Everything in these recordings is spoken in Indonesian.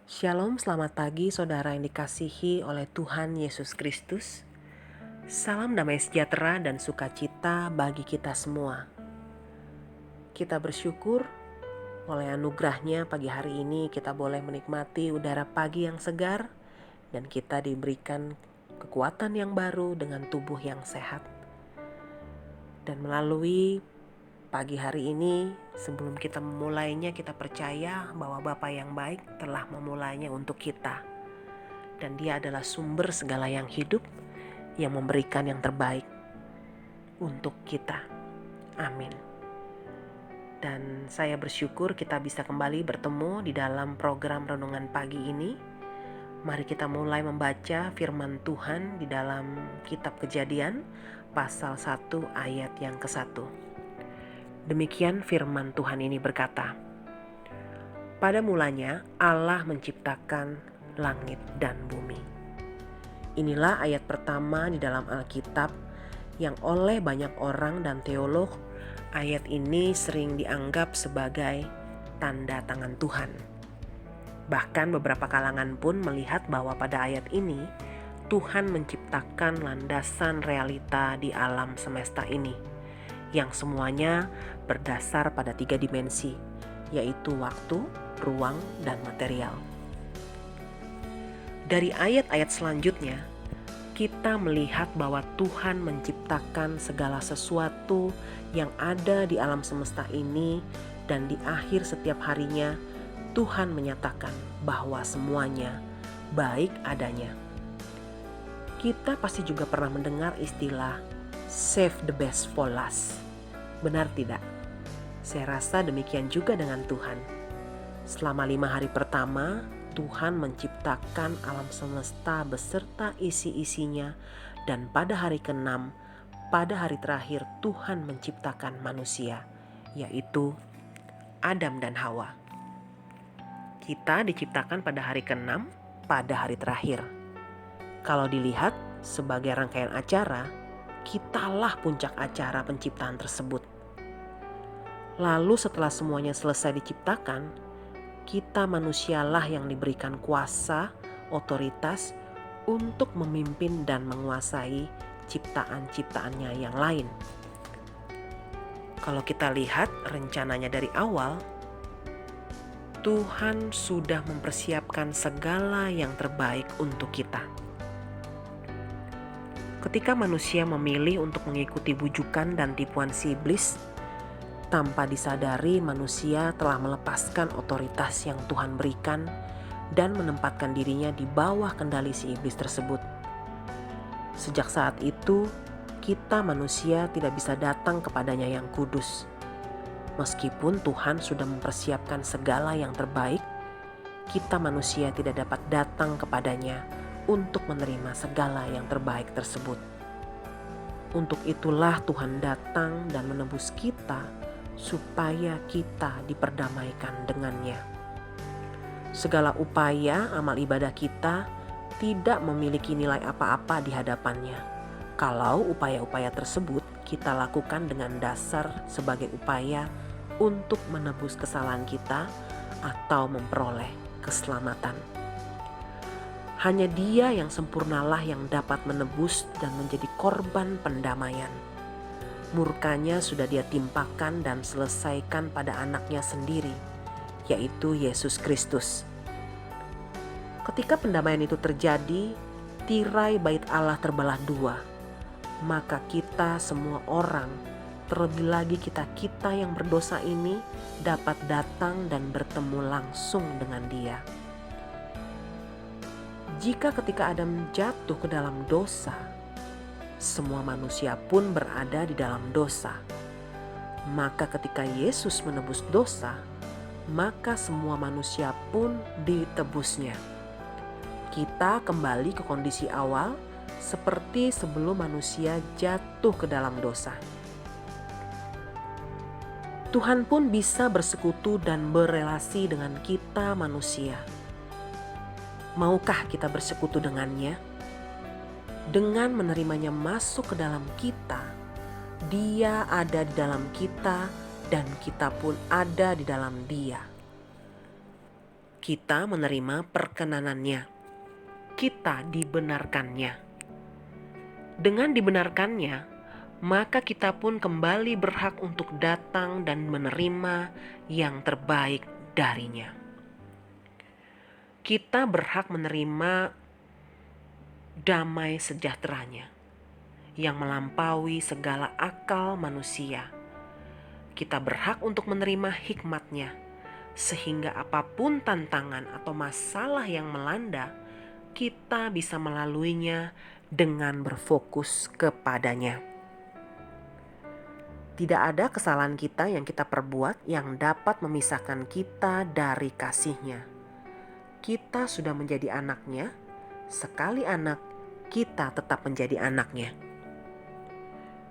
Shalom, selamat pagi saudara yang dikasihi oleh Tuhan Yesus Kristus. Salam damai sejahtera dan sukacita bagi kita semua. Kita bersyukur oleh anugerahnya pagi hari ini kita boleh menikmati udara pagi yang segar dan kita diberikan kekuatan yang baru dengan tubuh yang sehat. Dan melalui pagi hari ini, sebelum kita memulainya, kita percaya bahwa Bapa yang baik telah memulainya untuk kita. Dan Dia adalah sumber segala yang hidup, yang memberikan yang terbaik untuk kita. Amin. Dan saya bersyukur kita bisa kembali bertemu di dalam program Renungan Pagi ini. Mari kita mulai membaca firman Tuhan di dalam kitab Kejadian, pasal 1 ayat yang ke-1. Demikian firman Tuhan ini berkata, "Pada mulanya Allah menciptakan langit dan bumi." Inilah ayat pertama di dalam Alkitab yang oleh banyak orang dan teolog, ayat ini sering dianggap sebagai tanda tangan Tuhan. Bahkan beberapa kalangan pun melihat bahwa pada ayat ini Tuhan menciptakan landasan realita di alam semesta ini, yang semuanya berdasar pada 3 dimensi, yaitu waktu, ruang, dan material. Dari ayat-ayat selanjutnya, kita melihat bahwa Tuhan menciptakan segala sesuatu yang ada di alam semesta ini, dan di akhir setiap harinya Tuhan menyatakan bahwa semuanya baik adanya. Kita pasti juga pernah mendengar istilah save the best for last. Benar tidak? Saya rasa demikian juga dengan Tuhan. Selama 5 hari pertama, Tuhan menciptakan alam semesta beserta isi-isinya, dan pada hari ke-6, pada hari terakhir Tuhan menciptakan manusia, yaitu Adam dan Hawa. Kita diciptakan pada hari ke-6, pada hari terakhir. Kalau dilihat sebagai rangkaian acara, kitalah puncak acara penciptaan tersebut. Lalu setelah semuanya selesai diciptakan, kita manusialah yang diberikan kuasa, otoritas untuk memimpin dan menguasai ciptaan-ciptaannya yang lain. Kalau kita lihat rencananya dari awal, Tuhan sudah mempersiapkan segala yang terbaik untuk kita. Ketika manusia memilih untuk mengikuti bujukan dan tipuan si iblis, tanpa disadari manusia telah melepaskan otoritas yang Tuhan berikan dan menempatkan dirinya di bawah kendali si iblis tersebut. Sejak saat itu, kita manusia tidak bisa datang kepadanya yang kudus. Meskipun Tuhan sudah mempersiapkan segala yang terbaik, kita manusia tidak dapat datang kepadanya untuk menerima segala yang terbaik tersebut. Untuk itulah Tuhan datang dan menebus kita supaya kita diperdamaikan dengannya. Segala upaya amal ibadah kita tidak memiliki nilai apa-apa di hadapannya, kalau upaya-upaya tersebut kita lakukan dengan dasar sebagai upaya untuk menebus kesalahan kita atau memperoleh keselamatan. Hanya Dia yang sempurnalah yang dapat menebus dan menjadi korban pendamaian. Murkanya sudah Dia timpakan dan selesaikan pada anaknya sendiri, yaitu Yesus Kristus. Ketika pendamaian itu terjadi, tirai bait Allah terbelah dua. Maka kita semua orang, terlebih lagi kita yang berdosa ini, dapat datang dan bertemu langsung dengan Dia. Jika ketika Adam jatuh ke dalam dosa, semua manusia pun berada di dalam dosa. Maka ketika Yesus menebus dosa, maka semua manusia pun ditebusnya. Kita kembali ke kondisi awal seperti sebelum manusia jatuh ke dalam dosa. Tuhan pun bisa bersekutu dan berelasi dengan kita manusia. Maukah kita bersekutu dengannya? Dengan menerimanya masuk ke dalam kita, Dia ada di dalam kita dan kita pun ada di dalam Dia. kita menerima perkenanannya. Kita dibenarkannya. Dengan dibenarkannya, maka kita pun kembali berhak untuk datang dan menerima yang terbaik darinya. Kita berhak menerima damai sejahteranya yang melampaui segala akal manusia. Kita berhak untuk menerima hikmatnya, sehingga apapun tantangan atau masalah yang melanda, kita bisa melaluinya dengan berfokus kepadanya. Tidak ada kesalahan kita yang kita perbuat yang dapat memisahkan kita dari kasih-Nya. Kita sudah menjadi anak-Nya, sekali anak, kita tetap menjadi anak-Nya.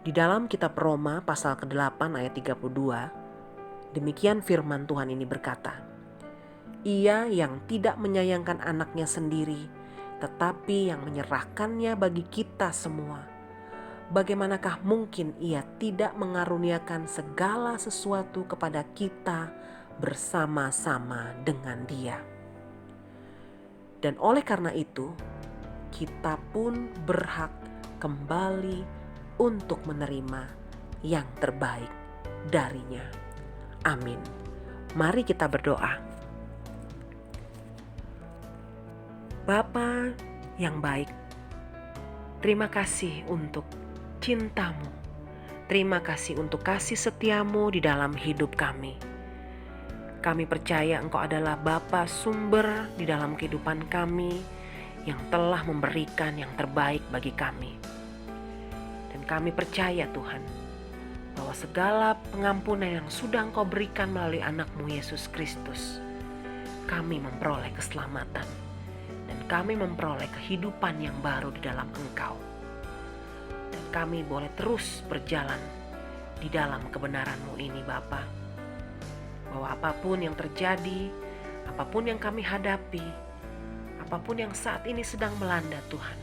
Di dalam kitab Roma pasal ke-8 ayat 32, demikian firman Tuhan ini berkata, Ia yang tidak menyayangkan anaknya sendiri, tetapi yang menyerahkannya bagi kita semua, bagaimanakah mungkin Ia tidak mengaruniakan segala sesuatu kepada kita bersama-sama dengan Dia? Dan oleh karena itu, kita pun berhak kembali untuk menerima yang terbaik darinya. Amin. Mari kita berdoa. Bapa yang baik, terima kasih untuk cinta-Mu. Terima kasih untuk kasih setia-Mu di dalam hidup kami. Kami percaya Engkau adalah Bapa sumber di dalam kehidupan kami yang telah memberikan yang terbaik bagi kami. Dan kami percaya Tuhan, bahwa segala pengampunan yang sudah Engkau berikan melalui anak-Mu Yesus Kristus, kami memperoleh keselamatan dan kami memperoleh kehidupan yang baru di dalam Engkau. Dan kami boleh terus berjalan di dalam kebenaran-Mu ini Bapa. Bahwa apapun yang terjadi, apapun yang kami hadapi, apapun yang saat ini sedang melanda Tuhan,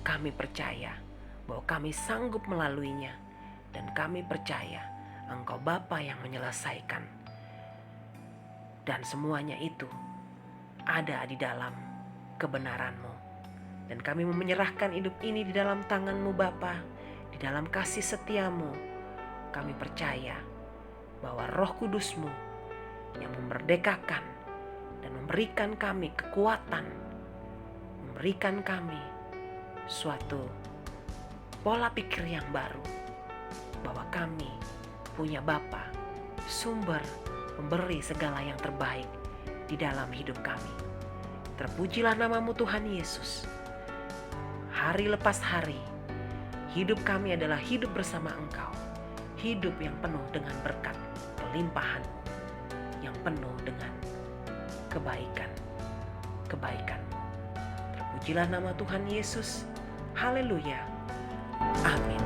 kami percaya bahwa kami sanggup melaluinya, dan kami percaya Engkau Bapa yang menyelesaikan. Dan semuanya itu ada di dalam kebenaran-Mu. Dan kami menyerahkan hidup ini di dalam tangan-Mu Bapa, di dalam kasih setia-Mu. Kami percaya bahwa Roh Kudus-Mu yang memerdekakan dan memberikan kami kekuatan, memberikan kami suatu pola pikir yang baru, bahwa kami punya Bapa, sumber memberi segala yang terbaik di dalam hidup kami. Terpujilah nama-Mu Tuhan Yesus. Hari lepas hari, hidup kami adalah hidup bersama Engkau, hidup yang penuh dengan berkat, kelimpahan, yang penuh dengan kebaikan. Terpujilah nama Tuhan Yesus. Haleluya. Amin.